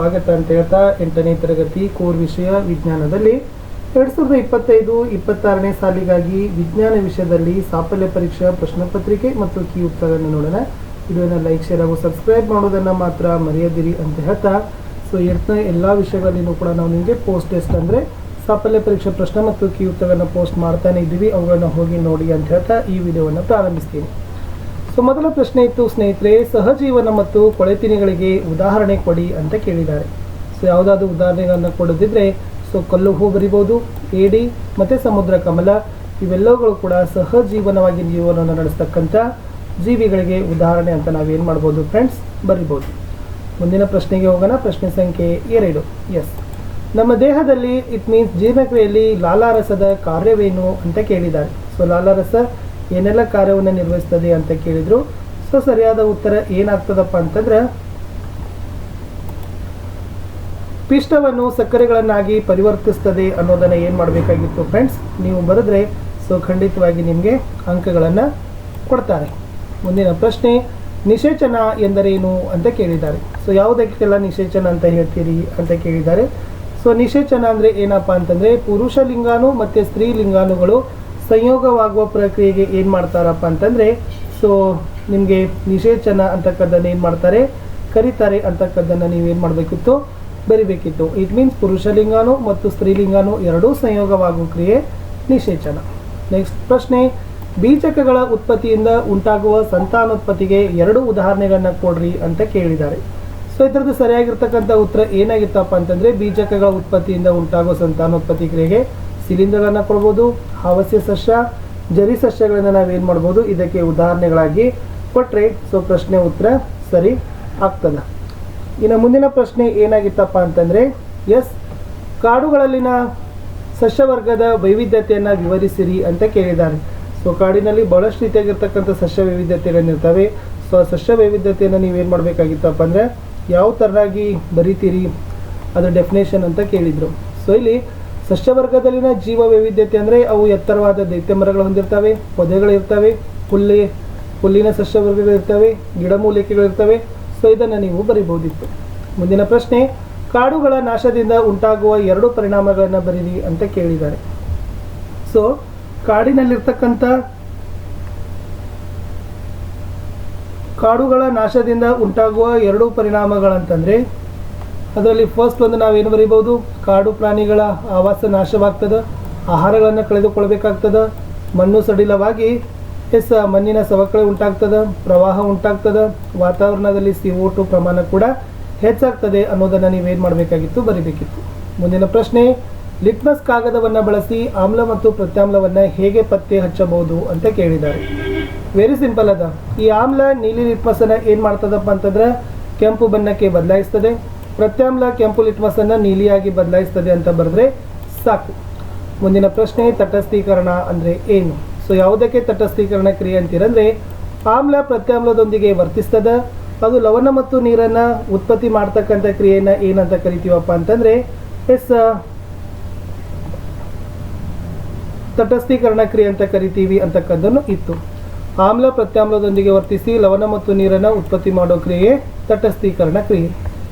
ಸ್ವಾಗತ ಅಂತ ಹೇಳ್ತಾ 8ನೇ ತರಗತಿ ಕೋರ್ ವಿಷಯ ವಿಜ್ಞಾನದಲ್ಲಿ 2025-26ನೇ ಸಾಲಿಗಾಗಿ ವಿಜ್ಞಾನ ವಿಷಯದಲ್ಲಿ ಸಾಫಲ್ಯ ಪರೀಕ್ಷಾ ಪ್ರಶ್ನೆ ಪತ್ರಿಕೆ ಮತ್ತು ಕೀ ಉತ್ತರಗಳನ್ನು ನೋಡೋಣ. ವಿಡಿಯೋನ ಲೈಕ್ ಶೇರ್ ಹಾಗೂ ಸಬ್ಸ್ಕ್ರೈಬ್ ಮಾಡೋದನ್ನು ಮಾತ್ರ ಮರೆಯದಿರಿ ಅಂತ ಹೇಳ್ತಾ, ಸೊ ಎಲ್ಲ ವಿಷಯಗಳಲ್ಲಿನೂ ಕೂಡ ನಾವು ನಿಮಗೆ ಪೋಸ್ಟ್ ಟೆಸ್ಟ್ ಅಂದರೆ ಸಾಫಲ್ಯ ಪರೀಕ್ಷಾ ಪ್ರಶ್ನೆ ಮತ್ತು ಕೀ ಉತ್ತರಗಳನ್ನು ಪೋಸ್ಟ್ ಮಾಡ್ತಾನೆ ಇದ್ದೀವಿ. ಅವುಗಳನ್ನು ಹೋಗಿ ನೋಡಿ ಅಂತ ಹೇಳ್ತಾ ಈ ವಿಡಿಯೋವನ್ನು ಪ್ರಾರಂಭಿಸ್ತೀನಿ. ಸೊ ಮೊದಲ ಪ್ರಶ್ನೆ ಇತ್ತು ಸ್ನೇಹಿತರೆ, ಸಹಜೀವನ ಮತ್ತು ಕೊಳೆತಿನಿಗಳಿಗೆ ಉದಾಹರಣೆ ಕೊಡಿ ಅಂತ ಕೇಳಿದ್ದಾರೆ. ಸೊ ಯಾವುದಾದ್ರೂ ಉದಾಹರಣೆಗಳನ್ನು ಕೊಡದಿದ್ದರೆ ಸೊ ಕಲ್ಲು ಹೂ ಬರಿಬೋದು, ಏಡಿ ಮತ್ತು ಸಮುದ್ರ ಕಮಲ ಇವೆಲ್ಲವುಗಳು ಕೂಡ ಸಹಜೀವನವಾಗಿ ಜೀವನವನ್ನು ನಡೆಸ್ತಕ್ಕಂಥ ಜೀವಿಗಳಿಗೆ ಉದಾಹರಣೆ ಅಂತ ನಾವೇನು ಮಾಡ್ಬೋದು ಫ್ರೆಂಡ್ಸ್, ಬರಿಬೋದು. ಮುಂದಿನ ಪ್ರಶ್ನೆಗೆ ಹೋಗೋಣ. ಪ್ರಶ್ನೆ ಸಂಖ್ಯೆ 2. ಎಸ್, ನಮ್ಮ ದೇಹದಲ್ಲಿ ಇಟ್ ಮೀನ್ಸ್ ಜೀರ್ಣಕ್ರಿಯೆಯಲ್ಲಿ ಲಾಲಾರಸದ ಕಾರ್ಯವೇನು ಅಂತ ಕೇಳಿದ್ದಾರೆ. ಸೊ ಲಾಲಾರಸ ಏನೆಲ್ಲ ಕಾರ್ಯವನ್ನು ನಿರ್ವಹಿಸ್ತದೆ ಅಂತ ಕೇಳಿದರು. ಸೊ ಸರಿಯಾದ ಉತ್ತರ ಏನಾಗ್ತದಪ್ಪ ಅಂತಂದ್ರೆ, ಪಿಷ್ಟವನ್ನು ಸಕ್ಕರೆಗಳನ್ನಾಗಿ ಪರಿವರ್ತಿಸ್ತದೆ ಅನ್ನೋದನ್ನು ಏನು ಮಾಡಬೇಕಾಗಿತ್ತು ಫ್ರೆಂಡ್ಸ್, ನೀವು ಬರೆದ್ರೆ ಸೊ ಖಂಡಿತವಾಗಿ ನಿಮಗೆ ಅಂಕಗಳನ್ನು ಕೊಡ್ತಾರೆ. ಮುಂದಿನ ಪ್ರಶ್ನೆ, ನಿಷೇಚನ ಎಂದರೇನು ಅಂತ ಕೇಳಿದ್ದಾರೆ. ಸೊ ಯಾವುದಕ್ಕೆಲ್ಲ ನಿಷೇಚನ ಅಂತ ಹೇಳ್ತೀರಿ ಅಂತ ಕೇಳಿದ್ದಾರೆ. ಸೊ ನಿಷೇಚನ ಅಂದರೆ ಏನಪ್ಪ ಅಂತಂದರೆ, ಪುರುಷ ಲಿಂಗಾಣು ಮತ್ತು ಸ್ತ್ರೀ ಲಿಂಗಾಣುಗಳು ಸಂಯೋಗವಾಗುವ ಪ್ರಕ್ರಿಯೆಗೆ ಏನು ಮಾಡ್ತಾರಪ್ಪ ಅಂತಂದರೆ, ಸೊ ನಿಮಗೆ ನಿಷೇಚನ ಅಂತಕ್ಕದ್ದನ್ನು ಏನು ಮಾಡ್ತಾರೆ, ಕರೀತಾರೆ ಅಂತಕ್ಕದ್ದನ್ನು ನೀವೇನು ಮಾಡಬೇಕಿತ್ತು, ಬರಿಬೇಕಿತ್ತು. ಇಟ್ ಮೀನ್ಸ್ ಪುರುಷ ಲಿಂಗಾಣು ಮತ್ತು ಸ್ತ್ರೀಲಿಂಗಾಣು ಎರಡೂ ಸಂಯೋಗವಾಗುವ ಕ್ರಿಯೆ ನಿಷೇಚನ. ನೆಕ್ಸ್ಟ್ ಪ್ರಶ್ನೆ, ಬೀಜಕಗಳ ಉತ್ಪತ್ತಿಯಿಂದ ಉಂಟಾಗುವ ಸಂತಾನೋತ್ಪತ್ತಿಗೆ 2 ಉದಾಹರಣೆಗಳನ್ನ ಕೊಡ್ರಿ ಅಂತ ಕೇಳಿದ್ದಾರೆ. ಸೊ ಇದರದ್ದು ಸರಿಯಾಗಿರ್ತಕ್ಕಂಥ ಉತ್ತರ ಏನಾಗಿತ್ತಪ್ಪ ಅಂತಂದರೆ, ಬೀಜಕಗಳ ಉತ್ಪತ್ತಿಯಿಂದ ಉಂಟಾಗುವ ಸಂತಾನೋತ್ಪತ್ತಿ ಕ್ರಿಯೆಗೆ ಶಿಲೀಂಧ್ರಗಳನ್ನು ಕೊಡ್ಬೋದು, ಹಾವಸ್ಯ ಸಸ್ಯ, ಜರಿ ಸಸ್ಯಗಳನ್ನು ನಾವೇನು ಮಾಡ್ಬೋದು, ಇದಕ್ಕೆ ಉದಾಹರಣೆಗಳಾಗಿ ಕೊಟ್ಟರೆ ಸೊ ಪ್ರಶ್ನೆ ಉತ್ತರ ಸರಿ ಆಗ್ತದೆ. ಇನ್ನು ಮುಂದಿನ ಪ್ರಶ್ನೆ ಏನಾಗಿತ್ತಪ್ಪ ಅಂತಂದರೆ, ಎಸ್, ಕಾಡುಗಳಲ್ಲಿನ ಸಸ್ಯವರ್ಗದ ವೈವಿಧ್ಯತೆಯನ್ನು ವಿವರಿಸಿರಿ ಅಂತ ಕೇಳಿದ್ದಾರೆ. ಸೊ ಕಾಡಿನಲ್ಲಿ ಬಹಳಷ್ಟು ರೀತಿಯಾಗಿರ್ತಕ್ಕಂಥ ಸಸ್ಯ ವೈವಿಧ್ಯತೆಗಳಿರ್ತವೆ. ಸೊ ಆ ಸಸ್ಯ ವೈವಿಧ್ಯತೆಯನ್ನು ನೀವೇನು ಮಾಡಬೇಕಾಗಿತ್ತಪ್ಪ ಅಂದರೆ ಯಾವ ಥರನಾಗಿ ಬರಿತೀರಿ ಅದರ ಡೆಫಿನೇಷನ್ ಅಂತ ಕೇಳಿದರು. ಸೊ ಇಲ್ಲಿ ಸಸ್ಯವರ್ಗದಲ್ಲಿನ ಜೀವ ವೈವಿಧ್ಯತೆ ಅಂದರೆ ಅವು ಎತ್ತರವಾದ ದೈತ್ಯ ಮರಗಳು ಹೊಂದಿರ್ತವೆ, ಪೊದೆಗಳಿರ್ತವೆ, ಹುಲ್ಲಿನ ಸಸ್ಯವರ್ಗಗಳಿರ್ತವೆ, ಗಿಡಮೂಲಿಕೆಗಳಿರ್ತವೆ. ಸೊ ಇದನ್ನು ನೀವು ಬರಿಬೋದಿತ್ತು. ಮುಂದಿನ ಪ್ರಶ್ನೆ, ಕಾಡುಗಳ ನಾಶದಿಂದ ಉಂಟಾಗುವ 2 ಪರಿಣಾಮಗಳನ್ನು ಬರೀರಿ ಅಂತ ಕೇಳಿದ್ದಾರೆ. ಸೊ ಕಾಡುಗಳ ನಾಶದಿಂದ ಉಂಟಾಗುವ 2 ಪರಿಣಾಮಗಳಂತಂದರೆ, ಅದರಲ್ಲಿ ಫಸ್ಟ್ ಒಂದು ನಾವೇನು ಬರೀಬೋದು, ಕಾಡು ಪ್ರಾಣಿಗಳ ಆವಾಸ ನಾಶವಾಗ್ತದೆ, ಆಹಾರಗಳನ್ನು ಕಳೆದುಕೊಳ್ಬೇಕಾಗ್ತದೆ, ಮಣ್ಣು ಸಡಿಲವಾಗಿ ಮಣ್ಣಿನ ಸವಕಳಿ ಉಂಟಾಗ್ತದೆ, ಪ್ರವಾಹ ಉಂಟಾಗ್ತದೆ, ವಾತಾವರಣದಲ್ಲಿ CO2 ಪ್ರಮಾಣ ಕೂಡ ಹೆಚ್ಚಾಗ್ತದೆ ಅನ್ನೋದನ್ನು ನೀವೇನು ಮಾಡಬೇಕಾಗಿತ್ತು, ಬರಿಬೇಕಿತ್ತು. ಮುಂದಿನ ಪ್ರಶ್ನೆ, ಲಿಟ್ಮಸ್ ಕಾಗದವನ್ನು ಬಳಸಿ ಆಮ್ಲ ಮತ್ತು ಪ್ರತ್ಯಾಮ್ಲವನ್ನು ಹೇಗೆ ಪತ್ತೆ ಹಚ್ಚಬಹುದು ಅಂತ ಕೇಳಿದ್ದಾರೆ. ವೆರಿ ಸಿಂಪಲ್ ಅದ. ಈ ಆಮ್ಲ ನೀಲಿ ಲಿಟ್ಮಸನ್ನು ಏನು ಮಾಡ್ತದಪ್ಪ ಅಂತಂದ್ರೆ ಕೆಂಪು ಬಣ್ಣಕ್ಕೆ ಬದಲಾಯಿಸ್ತದೆ, ಪ್ರತ್ಯಾಮ್ಲ ಕೆಂಪು ಲಿಟ್ಮಸನ್ನು ನೀಲಿಯಾಗಿ ಬದಲಾಯಿಸ್ತದೆ ಅಂತ ಬರೆದ್ರೆ ಸಾಕು. ಮುಂದಿನ ಪ್ರಶ್ನೆ, ತಟಸ್ಥೀಕರಣ ಅಂದರೆ ಏನು? ಸೊ ಯಾವುದಕ್ಕೆ ತಟಸ್ಥೀಕರಣ ಕ್ರಿಯೆ ಅಂತೀರಂದರೆ, ಆಮ್ಲ ಪ್ರತ್ಯಾಮ್ಲದೊಂದಿಗೆ ವರ್ತಿಸ್ತದೆ, ಅದು ಲವಣ ಮತ್ತು ನೀರನ್ನು ಉತ್ಪತ್ತಿ ಮಾಡ್ತಕ್ಕಂಥ ಕ್ರಿಯೆಯನ್ನು ಏನಂತ ಕರಿತೀವಪ್ಪ ಅಂತಂದರೆ ತಟಸ್ಥೀಕರಣ ಕ್ರಿಯೆ ಅಂತ ಕರಿತೀವಿ ಅಂತಕ್ಕದ್ದನ್ನು ಇತ್ತು. ಆಮ್ಲ ಪ್ರತ್ಯಾಮ್ಲದೊಂದಿಗೆ ವರ್ತಿಸಿ ಲವಣ ಮತ್ತು ನೀರನ್ನು ಉತ್ಪತ್ತಿ ಮಾಡೋ ಕ್ರಿಯೆ ತಟಸ್ಥೀಕರಣ ಕ್ರಿಯೆ.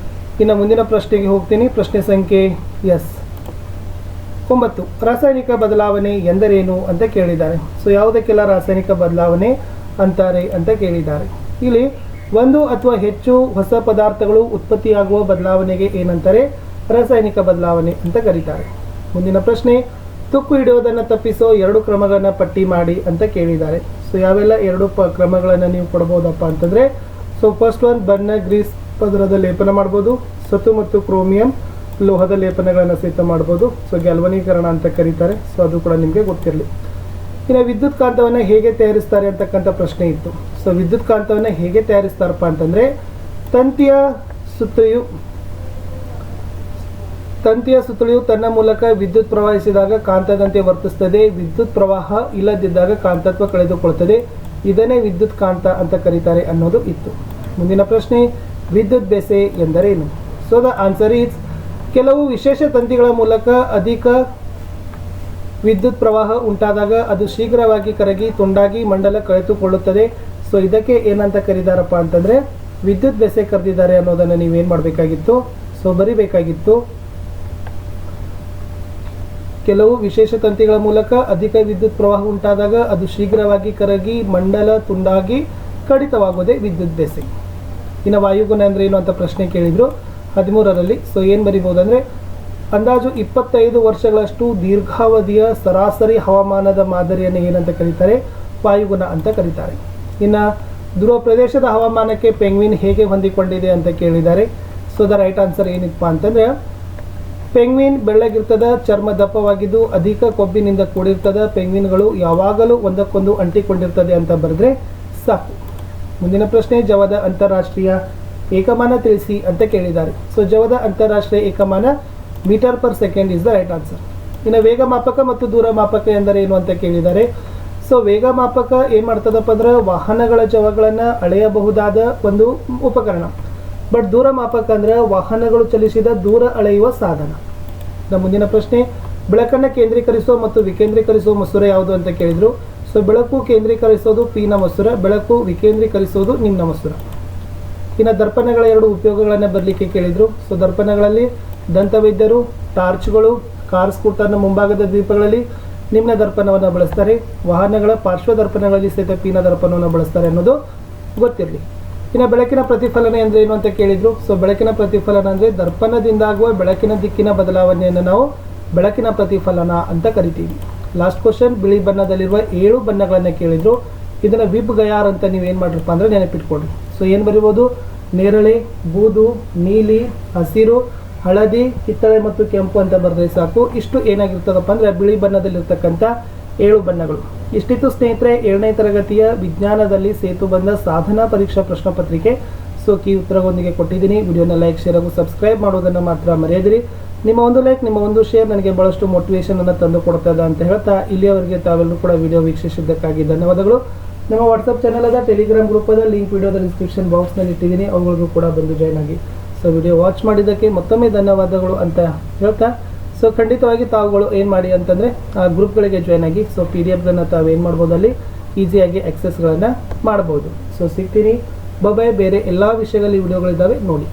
ಇನ್ನು ಮುಂದಿನ ಪ್ರಶ್ನೆಗೆ ಹೋಗ್ತೀನಿ. ಪ್ರಶ್ನೆ ಸಂಖ್ಯೆ 9. ರಾಸಾಯನಿಕ ಬದಲಾವಣೆ ಎಂದರೇನು ಅಂತ ಕೇಳಿದ್ದಾರೆ. ಸೊ ಯಾವುದಕ್ಕೆಲ್ಲ ರಾಸಾಯನಿಕ ಬದಲಾವಣೆ ಅಂತಾರೆ ಅಂತ ಕೇಳಿದ್ದಾರೆ. ಇಲ್ಲಿ 1 ಅಥವಾ ಹೆಚ್ಚು ಹೊಸ ಪದಾರ್ಥಗಳು ಉತ್ಪತ್ತಿಯಾಗುವ ಬದಲಾವಣೆಗೆ ಏನಂತಾರೆ, ರಾಸಾಯನಿಕ ಬದಲಾವಣೆ ಅಂತ ಕರೀತಾರೆ. ಮುಂದಿನ ಪ್ರಶ್ನೆ, ತುಕ್ಕು ಹಿಡಿಯೋದನ್ನು ತಪ್ಪಿಸೋ 2 ಕ್ರಮಗಳನ್ನು ಪಟ್ಟಿ ಮಾಡಿ ಅಂತ ಕೇಳಿದ್ದಾರೆ. ಸೊ ಯಾವೆಲ್ಲ 2 ಕ್ರಮಗಳನ್ನು ನೀವು ಕೊಡ್ಬೋದಪ್ಪ ಅಂತಂದರೆ, ಸೊ ಫಸ್ಟ್ ಒನ್, ಬಣ್ಣ ಗ್ರೀಸ್ ಪದರದ ಲೇಪನ ಮಾಡ್ಬೋದು, ಸತು ಮತ್ತು ಕ್ರೋಮಿಯಂ ಲೋಹದ ಲೇಪನಗಳನ್ನು ಸಹಿತ ಮಾಡ್ಬೋದು. ಸೊ ಗ್ಯಾಲ್ವನೀಕರಣ ಅಂತ ಕರೀತಾರೆ. ಸೊ ಅದು ಕೂಡ ನಿಮಗೆ ಗೊತ್ತಿರಲಿ. ಇನ್ನು ವಿದ್ಯುತ್ ಕಾಂತವನ್ನು ಹೇಗೆ ತಯಾರಿಸ್ತಾರೆ ಅಂತಕ್ಕಂಥ ಪ್ರಶ್ನೆ ಇತ್ತು. ಸೊ ವಿದ್ಯುತ್ ಕಾಂತವನ್ನು ಹೇಗೆ ತಯಾರಿಸ್ತಾರಪ್ಪ ಅಂತಂದರೆ, ತಂತಿಯ ಸುತ್ತಳಿಯು ತನ್ನ ಮೂಲಕ ವಿದ್ಯುತ್ ಪ್ರವಹಿಸಿದಾಗ ಕಾಂತದಂತೆ ವರ್ತಿಸ್ತದೆ, ವಿದ್ಯುತ್ ಪ್ರವಾಹ ಇಲ್ಲದಿದ್ದಾಗ ಕಾಂತತ್ವ ಕಳೆದುಕೊಳ್ಳುತ್ತದೆ, ಇದನ್ನೇ ವಿದ್ಯುತ್ ಕಾಂತ ಅಂತ ಕರೀತಾರೆ ಅನ್ನೋದು ಇತ್ತು. ಮುಂದಿನ ಪ್ರಶ್ನೆ, ವಿದ್ಯುತ್ ಬೆಸೆ ಎಂದರೇನು? ಸೊ ದ ಆನ್ಸರ್ ಈಸ್, ಕೆಲವು ವಿಶೇಷ ತಂತಿಗಳ ಮೂಲಕ ಅಧಿಕ ವಿದ್ಯುತ್ ಪ್ರವಾಹ ಉಂಟಾದಾಗ ಅದು ಶೀಘ್ರವಾಗಿ ಕರಗಿ ತುಂಡಾಗಿ ಮಂಡಲ ಕಳೆದುಕೊಳ್ಳುತ್ತದೆ. ಸೊ ಇದಕ್ಕೆ ಏನಂತ ಕರೀತಾರಪ್ಪ ಅಂತಂದರೆ ವಿದ್ಯುತ್ ಬೆಸೆ ಕರೆದಿದ್ದಾರೆ ಅನ್ನೋದನ್ನು ನೀವೇನು ಮಾಡಬೇಕಾಗಿತ್ತು, ಸೊ ಬರಿಬೇಕಾಗಿತ್ತು. ಕೆಲವು ವಿಶೇಷ ತಂತಿಗಳ ಮೂಲಕ ಅಧಿಕ ವಿದ್ಯುತ್ ಪ್ರವಾಹ ಉಂಟಾದಾಗ ಅದು ಶೀಘ್ರವಾಗಿ ಕರಗಿ ಮಂಡಲ ತುಂಡಾಗಿ ಕಡಿತವಾಗೋದೇ ವಿದ್ಯುತ್ ಬೆಸೆ. ಇನ್ನು ವಾಯುಗುಣ ಅಂದರೆ ಏನು ಅಂತ ಪ್ರಶ್ನೆ ಕೇಳಿದರು 13ರಲ್ಲಿ. ಸೊ ಏನು ಬರಿಬೋದು ಅಂದರೆ ಅಂದಾಜು 25 ವರ್ಷಗಳಷ್ಟು ದೀರ್ಘಾವಧಿಯ ಸರಾಸರಿ ಹವಾಮಾನದ ಮಾದರಿಯನ್ನು ಏನಂತ ಕರೀತಾರೆ? ವಾಯುಗುಣ ಅಂತ ಕರೀತಾರೆ. ಇನ್ನು ಧ್ರುವ ಪ್ರದೇಶದ ಹವಾಮಾನಕ್ಕೆ ಪೆಂಗ್ವಿನ್ ಹೇಗೆ ಹೊಂದಿಕೊಂಡಿದೆ ಅಂತ ಕೇಳಿದ್ದಾರೆ. ಸೊ ದ ರೈಟ್ ಆನ್ಸರ್ ಏನಿಪ್ಪ ಅಂತಂದರೆ ಪೆಂಗ್ವಿನ್ ಬೆಳ್ಳಗಿರ್ತದ, ಚರ್ಮ ದಪ್ಪವಾಗಿದ್ದು ಅಧಿಕ ಕೊಬ್ಬಿನಿಂದ ಕೂಡಿರ್ತದ. ಪೆಂಗ್ವಿನ್ಗಳು ಯಾವಾಗಲೂ ಒಂದಕ್ಕೊಂದು ಅಂಟಿಕೊಂಡಿರ್ತದೆ ಅಂತ ಬರೆದ್ರೆ ಸಾಕು. ಮುಂದಿನ ಪ್ರಶ್ನೆ, ಜವದ ಅಂತಾರಾಷ್ಟ್ರೀಯ ಏಕಮಾನ ತಿಳಿಸಿ ಅಂತ ಕೇಳಿದ್ದಾರೆ. ಸೊ ಜವದ ಅಂತಾರಾಷ್ಟ್ರೀಯ ಏಕಮಾನ metre per second is the right answer. ಇನ್ನು ವೇಗ ಮಾಪಕ ಮತ್ತು ದೂರ ಮಾಪಕ ಎಂದರೆ ಏನು ಅಂತ ಕೇಳಿದ್ದಾರೆ. ಸೊ ವೇಗ ಮಾಪಕ ಏನು ಮಾಡ್ತದಪ್ಪ ಅಂದ್ರೆ ವಾಹನಗಳ ಜವಗಳನ್ನು ಅಳೆಯಬಹುದಾದ ಒಂದು ಉಪಕರಣ. ಬಟ್ ದೂರ ಮಾಪಕ ಅಂದ್ರೆ ವಾಹನಗಳು ಚಲಿಸಿದ ದೂರ ಅಳೆಯುವ ಸಾಧನ. ಮುಂದಿನ ಪ್ರಶ್ನೆ, ಬೆಳಕನ್ನು ಕೇಂದ್ರೀಕರಿಸುವ ಮತ್ತು ವಿಕೇಂದ್ರೀಕರಿಸುವ ಮಸೂರ ಯಾವುದು ಅಂತ ಕೇಳಿದ್ರು. ಸೊ ಬೆಳಕು ಕೇಂದ್ರೀಕರಿಸೋದು ಪಿನ ಮಸೂರ, ಬೆಳಕು ವಿಕೇಂದ್ರೀಕರಿಸೋದು ನಿಮ್ನ ಮಸೂರ. ಇನ್ನು ದರ್ಪಣಗಳ 2 ಉಪಯೋಗಗಳನ್ನು ಬರಲಿಕ್ಕೆ ಕೇಳಿದ್ರು. ಸೊ ದರ್ಪಣಗಳಲ್ಲಿ ದಂತವೈದ್ಯರು ಟಾರ್ಚ್ಗಳು, ಕಾರ್ ಸ್ಕೂಟರ್ನ ಮುಂಭಾಗದ ದೀಪಗಳಲ್ಲಿ ನಿಮ್ನ ದರ್ಪಣವನ್ನು ಬಳಸ್ತಾರೆ. ವಾಹನಗಳ ಪಾರ್ಶ್ವ ದರ್ಪಣಗಳಲ್ಲಿ ಸಹಿತ ಪಿನ ದರ್ಪಣವನ್ನು ಬಳಸ್ತಾರೆ ಅನ್ನೋದು ಗೊತ್ತಿರಲಿ. ಇನ್ನು ಬೆಳಕಿನ ಪ್ರತಿಫಲನ ಅಂದರೆ ಏನು ಅಂತ ಕೇಳಿದ್ರು. ಸೊ ಬೆಳಕಿನ ಪ್ರತಿಫಲನ ಅಂದರೆ ದರ್ಪಣದಿಂದಾಗುವ ಬೆಳಕಿನ ದಿಕ್ಕಿನ ಬದಲಾವಣೆಯನ್ನು ನಾವು ಬೆಳಕಿನ ಪ್ರತಿಫಲನ ಅಂತ ಕರಿತೀವಿ. ಲಾಸ್ಟ್ ಕ್ವಶನ್, ಬಿಳಿ ಬಣ್ಣದಲ್ಲಿರುವ 7 ಬಣ್ಣಗಳನ್ನು ಕೇಳಿದ್ರು. ಇದನ್ನು ವಿಬ್ ಗಯಾರ್ ಅಂತ ನೀವು ಏನು ಮಾಡ್ರಪ್ಪ ಅಂದರೆ ನೆನಪಿಟ್ಕೊಡ್ರಿ. ಸೊ ಏನು ಬರಿಬೋದು? ನೇರಳೆ, ಬೂದು, ನೀಲಿ, ಹಸಿರು, ಹಳದಿ, ಕಿತ್ತಳೆ ಮತ್ತು ಕೆಂಪು ಅಂತ ಬರೆದ್ರೆ ಸಾಕು. ಇಷ್ಟು ಏನಾಗಿರ್ತದಪ್ಪ ಅಂದರೆ ಬಿಳಿ ಬಣ್ಣದಲ್ಲಿರ್ತಕ್ಕಂಥ 7 ಬಣ್ಣಗಳು. ಇಷ್ಟಿತ್ತು ಸ್ನೇಹಿತರೆ 7ನೇ ತರಗತಿಯ ವಿಜ್ಞಾನದಲ್ಲಿ ಸೇತುಬಂಧ ಸಾಧನಾ ಪರೀಕ್ಷಾ ಪ್ರಶ್ನೆ ಪತ್ರಿಕೆ. ಸೊ ಕೀ ಉತ್ತರದೊಂದಿಗೆ ಕೊಟ್ಟಿದ್ದೀನಿ. ವಿಡಿಯೋನ ಲೈಕ್, ಶೇರ್ ಹಾಗೂ ಸಬ್ಸ್ಕ್ರೈಬ್ ಮಾಡೋದನ್ನು ಮಾತ್ರ ಮರೆಯದಿರಿ. ನಿಮ್ಮ ಒಂದು ಲೈಕ್, ನಿಮ್ಮ ಒಂದು ಶೇರ್ ನನಗೆ ಬಹಳಷ್ಟು ಮೋಟಿವೇಶನನ್ನು ತಂದು ಕೊಡ್ತದ ಅಂತ ಹೇಳ್ತಾ ಇಲ್ಲಿಯವರೆಗೆ ತಾವೆಲ್ಲರೂ ಕೂಡ ವಿಡಿಯೋ ವೀಕ್ಷಿಸಿದ್ದಕ್ಕಾಗಿ ಧನ್ಯವಾದಗಳು. ನಮ್ಮ ವಾಟ್ಸಪ್ ಚಾನಲ್ ಅದ, ಟೆಲಿಗ್ರಾಮ್ ಗ್ರೂಪ್ ಅದ, ಲಿಂಕ್ ವಿಡಿಯೋದ ಡಿಸ್ಕ್ರಿಪ್ಷನ್ ಬಾಕ್ಸ್ನಲ್ಲಿ ಇಟ್ಟಿದ್ದೀನಿ. ಅವುಗಳಿಗೂ ಕೂಡ ಬಂದು ಜಾಯ್ನ್ ಆಗಿ. ಸೊ ವಿಡಿಯೋ ವಾಚ್ ಮಾಡಿದ್ದಕ್ಕೆ ಮತ್ತೊಮ್ಮೆ ಧನ್ಯವಾದಗಳು ಅಂತ ಹೇಳ್ತಾ, ಸೊ ಖಂಡಿತವಾಗಿ ತಾವುಗಳು ಏನು ಮಾಡಿ ಅಂತಂದರೆ ಆ ಗ್ರೂಪ್ಗಳಿಗೆ ಜಾಯ್ನ್ ಆಗಿ. ಸೊ PDF ತಾವು ಏನು ಮಾಡ್ಬೋದು, ಅಲ್ಲಿ ಈಸಿಯಾಗಿ ಆಕ್ಸೆಸ್ಗಳನ್ನು ಮಾಡ್ಬೋದು. ಸೊ ಸಿಗ್ತೀನಿ. ಬಾಯ್. ಬೇರೆ ಎಲ್ಲ ವಿಷಯಗಳಲ್ಲಿ ವಿಡಿಯೋಗಳಿದ್ದಾವೆ ನೋಡಿ.